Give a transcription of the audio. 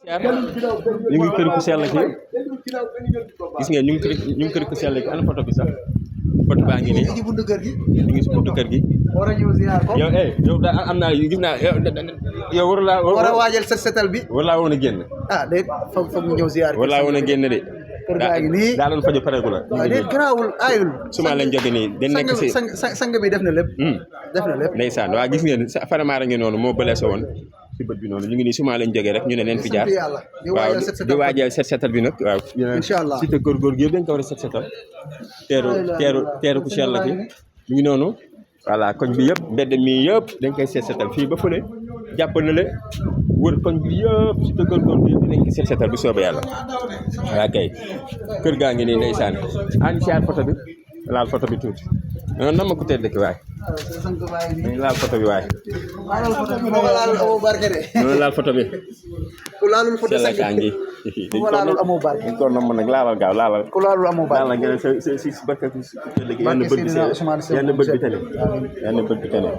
ñu ngi kër ku sell ki gis ngeen ñu ngi kër ku sell ki ana photo bi sax photo baa ngi nii ñu ngi si buntu kër gi yow yow daa am naa gis naa yow war a waajal setal bi war laa woon a génn déet foog ñu ñëw ziar war laa woon a génn de kër gaa ngi nii daa doon faju pareegu la déet garaawul aayul suma lañ jóge nii dañ nekk si sang bi def na lépp ndeysaan waa gis ngeen faramaara ngi noonu moo bëleese woon si bët bi noonu ñu ngi nii suma lañ jógee rek ñu ne leen fi jaar waaw di waajal setal bi nag waaw inshallah si te góor gi yëpp dañ ko war a setal teeru ku sell ki ñu ngi noonu voilà koñ bi yëpp mbedd mi yëpp dañ koy setal fii ba fële jàpp na le wër koñ bi yëpp si te góor gi yëpp dañ koy setal bu soobee yàlla waa kay kër gaa ngi nii ndeysaan an siyaar photo bi laal photo bi tuuti noonu nama ko tedd ki waay dañ laal photo bi waay noonu laal photo bi ku laalul photo sell kaa ngi dañ ko nam nag laalal gaaw laalal ku laalul amoo barke laalal ngeen si barke yenn bët bi tane